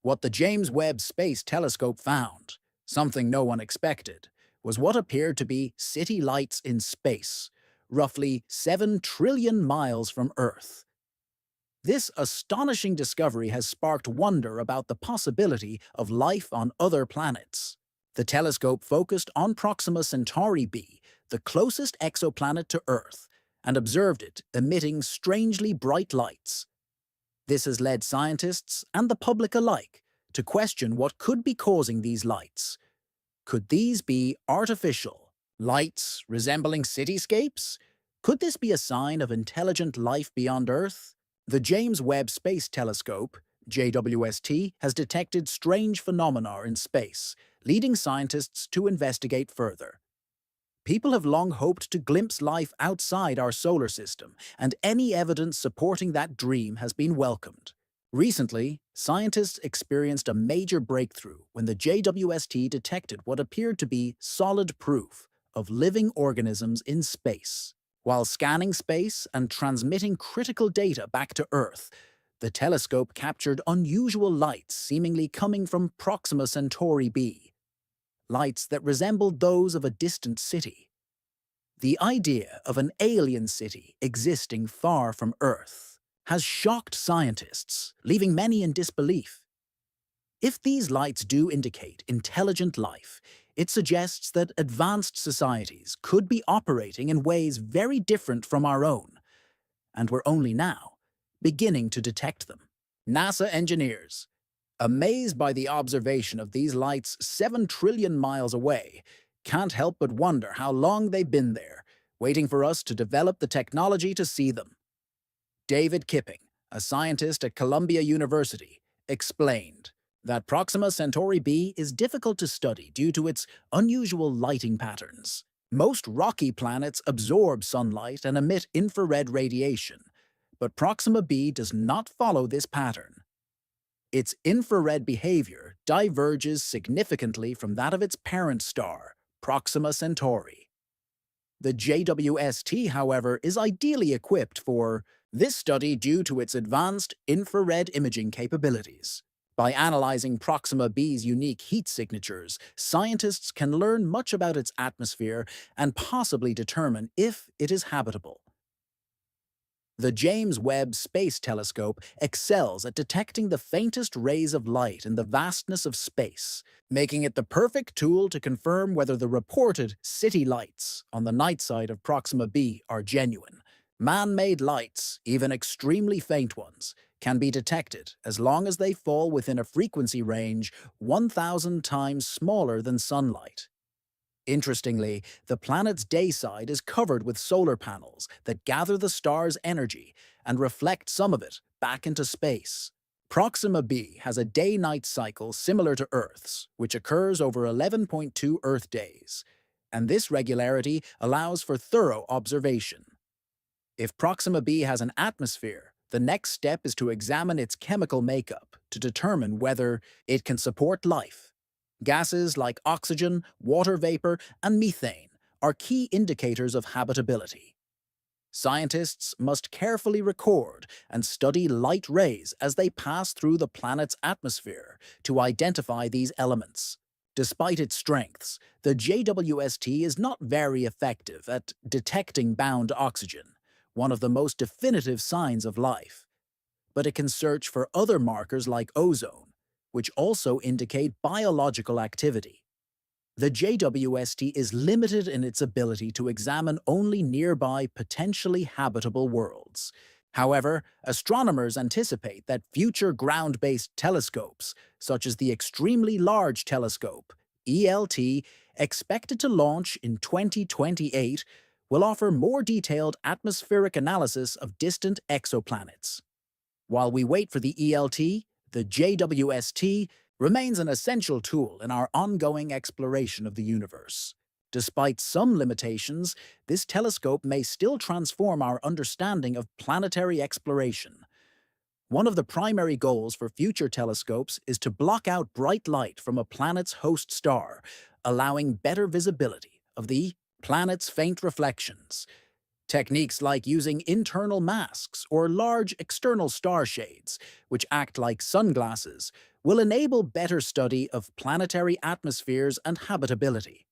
What the James Webb Space Telescope found, something no one expected, was what appeared to be city lights in space, roughly 7 trillion miles from Earth. This astonishing discovery has sparked wonder about the possibility of life on other planets. The telescope focused on Proxima Centauri b, the closest exoplanet to Earth, and observed it emitting strangely bright lights. This has led scientists and the public alike to question what could be causing these lights. Could these be artificial lights resembling cityscapes? Could this be a sign of intelligent life beyond Earth? The James Webb Space Telescope, JWST, has detected strange phenomena in space, leading scientists to investigate further. People have long hoped to glimpse life outside our solar system, and any evidence supporting that dream has been welcomed. Recently, scientists experienced a major breakthrough when the JWST detected what appeared to be solid proof of living organisms in space. While scanning space and transmitting critical data back to Earth, the telescope captured unusual lights seemingly coming from Proxima Centauri b, lights that resembled those of a distant city. The idea of an alien city existing far from Earth has shocked scientists, leaving many in disbelief. If these lights do indicate intelligent life, it suggests that advanced societies could be operating in ways very different from our own, and we're only now beginning to detect them. NASA engineers, amazed by the observation of these lights 7 trillion miles away, can't help but wonder how long they've been there, waiting for us to develop the technology to see them. David Kipping, a scientist at Columbia University, explained that Proxima Centauri b is difficult to study due to its unusual lighting patterns. Most rocky planets absorb sunlight and emit infrared radiation, but Proxima b does not follow this pattern. Its infrared behavior diverges significantly from that of its parent star, Proxima Centauri. The JWST, however, is ideally equipped for this study due to its advanced infrared imaging capabilities. By analyzing Proxima b's unique heat signatures, scientists can learn much about its atmosphere and possibly determine if it is habitable. The James Webb Space Telescope excels at detecting the faintest rays of light in the vastness of space, making it the perfect tool to confirm whether the reported city lights on the night side of Proxima b are genuine. Man-made lights, even extremely faint ones, can be detected as long as they fall within a frequency range 1,000 times smaller than sunlight. Interestingly, the planet's day side is covered with solar panels that gather the star's energy and reflect some of it back into space. Proxima b has a day-night cycle similar to Earth's, which occurs over 11.2 Earth days, and this regularity allows for thorough observation. If Proxima b has an atmosphere, the next step is to examine its chemical makeup to determine whether it can support life. Gases like oxygen, water vapor, and methane are key indicators of habitability. Scientists must carefully record and study light rays as they pass through the planet's atmosphere to identify these elements. Despite its strengths, the JWST is not very effective at detecting bound oxygen, one of the most definitive signs of life. But it can search for other markers like ozone, which also indicate biological activity. The JWST is limited in its ability to examine only nearby potentially habitable worlds. However, astronomers anticipate that future ground-based telescopes, such as the Extremely Large Telescope, ELT, expected to launch in 2028, will offer more detailed atmospheric analysis of distant exoplanets. While we wait for the ELT, the JWST remains an essential tool in our ongoing exploration of the universe. Despite some limitations, this telescope may still transform our understanding of planetary exploration. One of the primary goals for future telescopes is to block out bright light from a planet's host star, allowing better visibility of the planet's faint reflections. Techniques like using internal masks or large external star shades, which act like sunglasses, will enable better study of planetary atmospheres and habitability.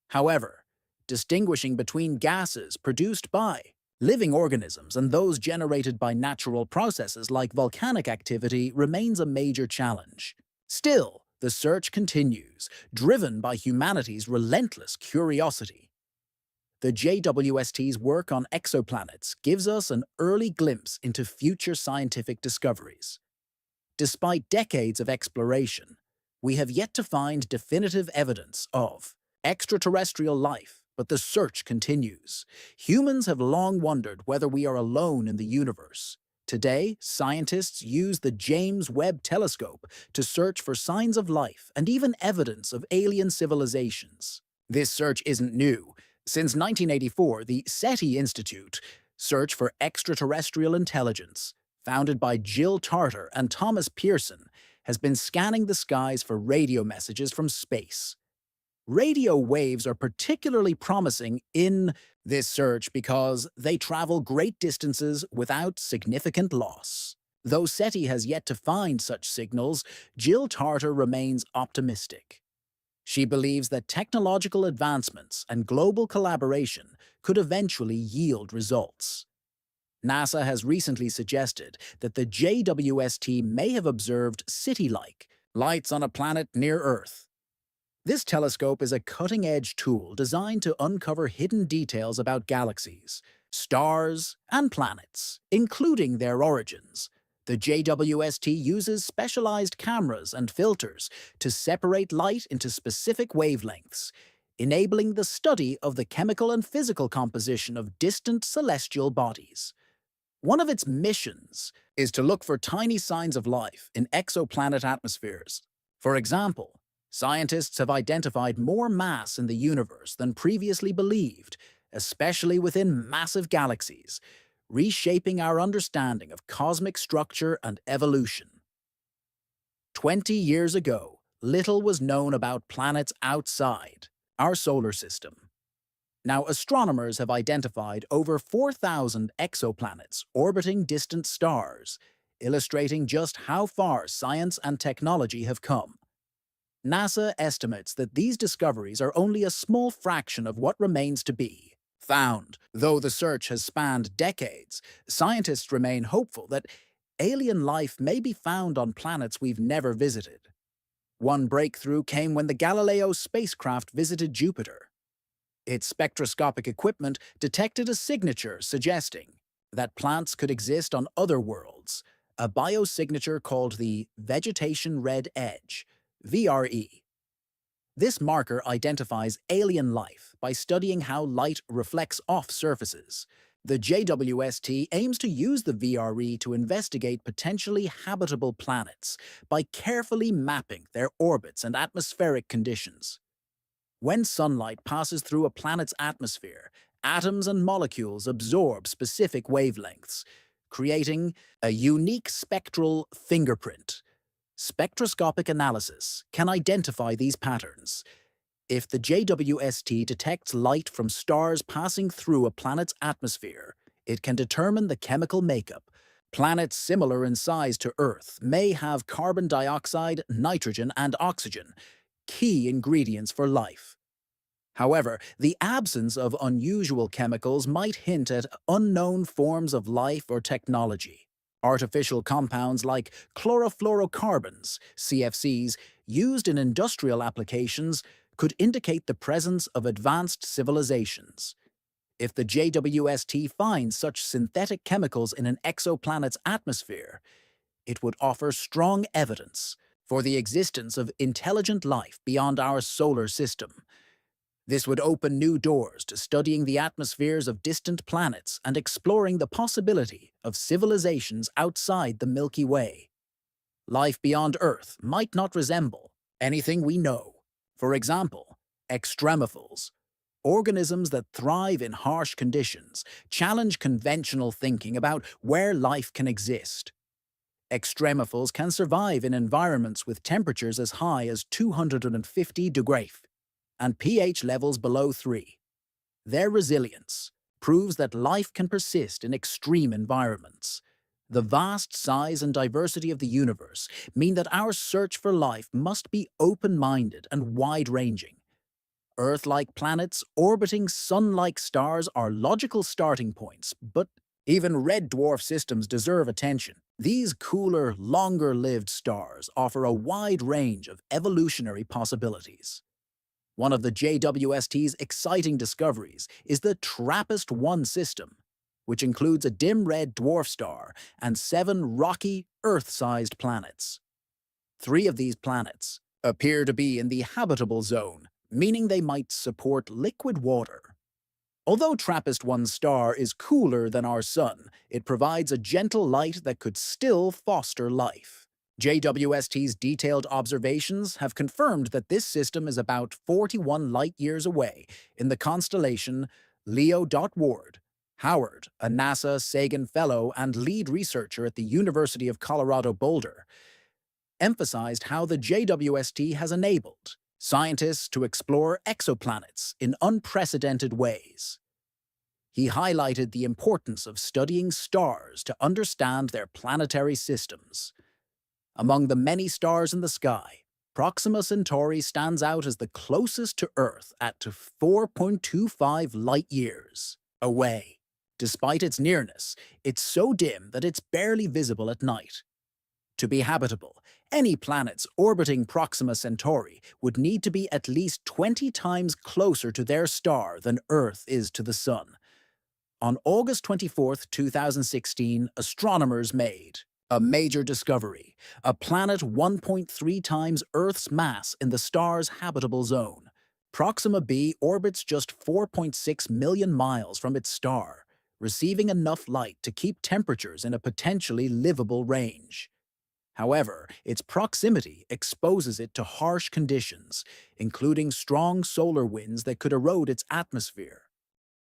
However, distinguishing between gases produced by living organisms and those generated by natural processes like volcanic activity remains a major challenge. Still, the search continues, driven by humanity's relentless curiosity. The JWST's work on exoplanets gives us an early glimpse into future scientific discoveries. Despite decades of exploration, we have yet to find definitive evidence of extraterrestrial life, but the search continues. Humans have long wondered whether we are alone in the universe. Today, scientists use the James Webb Telescope to search for signs of life and even evidence of alien civilizations. This search isn't new. Since 1984, the SETI Institute, Search for Extraterrestrial Intelligence, founded by Jill Tarter and Thomas Pearson, has been scanning the skies for radio messages from space. Radio waves are particularly promising in this search because they travel great distances without significant loss. Though SETI has yet to find such signals, Jill Tarter remains optimistic. She believes that technological advancements and global collaboration could eventually yield results. NASA has recently suggested that the JWST may have observed city-like lights on a planet near Earth. This telescope is a cutting-edge tool designed to uncover hidden details about galaxies, stars, and planets, including their origins. The JWST uses specialized cameras and filters to separate light into specific wavelengths, enabling the study of the chemical and physical composition of distant celestial bodies. One of its missions is to look for tiny signs of life in exoplanet atmospheres. For example, scientists have identified more mass in the universe than previously believed, especially within massive galaxies, reshaping our understanding of cosmic structure and evolution. 20 years ago, little was known about planets outside our solar system. Now, astronomers have identified over 4,000 exoplanets orbiting distant stars, illustrating just how far science and technology have come. NASA estimates that these discoveries are only a small fraction of what remains to be found. Though the search has spanned decades, scientists remain hopeful that alien life may be found on planets we've never visited. One breakthrough came when the Galileo spacecraft visited Jupiter. Its spectroscopic equipment detected a signature suggesting that plants could exist on other worlds, a biosignature called the Vegetation Red Edge, VRE. This marker identifies alien life by studying how light reflects off surfaces. The JWST aims to use the VRE to investigate potentially habitable planets by carefully mapping their orbits and atmospheric conditions. When sunlight passes through a planet's atmosphere, atoms and molecules absorb specific wavelengths, creating a unique spectral fingerprint. Spectroscopic analysis can identify these patterns. If the JWST detects light from stars passing through a planet's atmosphere, it can determine the chemical makeup. Planets similar in size to Earth may have carbon dioxide, nitrogen, and oxygen, key ingredients for life. However, the absence of unusual chemicals might hint at unknown forms of life or technology. Artificial compounds like chlorofluorocarbons, CFCs, used in industrial applications could indicate the presence of advanced civilizations. If the JWST finds such synthetic chemicals in an exoplanet's atmosphere, it would offer strong evidence for the existence of intelligent life beyond our solar system. This would open new doors to studying the atmospheres of distant planets and exploring the possibility of civilizations outside the Milky Way. Life beyond Earth might not resemble anything we know. For example, extremophils, organisms that thrive in harsh conditions, challenge conventional thinking about where life can exist. Extremophils can survive in environments with temperatures as high as 250 degrees and pH levels below 3. Their resilience proves that life can persist in extreme environments. The vast size and diversity of the universe mean that our search for life must be open-minded and wide-ranging. Earth-like planets orbiting Sun-like stars are logical starting points, but even red dwarf systems deserve attention. These cooler, longer-lived stars offer a wide range of evolutionary possibilities. One of the JWST's exciting discoveries is the TRAPPIST-1 system, which includes a dim red dwarf star and 7 rocky, Earth-sized planets. 3 of these planets appear to be in the habitable zone, meaning they might support liquid water. Although TRAPPIST-1's star is cooler than our Sun, it provides a gentle light that could still foster life. JWST's detailed observations have confirmed that this system is about 41 light-years away in the constellation Leo.Ward. Howard, a NASA Sagan Fellow and lead researcher at the University of Colorado Boulder, emphasized how the JWST has enabled scientists to explore exoplanets in unprecedented ways. He highlighted the importance of studying stars to understand their planetary systems. Among the many stars in the sky, Proxima Centauri stands out as the closest to Earth at 4.25 light-years away. Despite its nearness, it's so dim that it's barely visible at night. To be habitable, any planets orbiting Proxima Centauri would need to be at least 20 times closer to their star than Earth is to the Sun. On August 24, 2016, astronomers made a major discovery, a planet 1.3 times Earth's mass in the star's habitable zone. Proxima b orbits just 4.6 million miles from its star, receiving enough light to keep temperatures in a potentially livable range. However, its proximity exposes it to harsh conditions, including strong solar winds that could erode its atmosphere.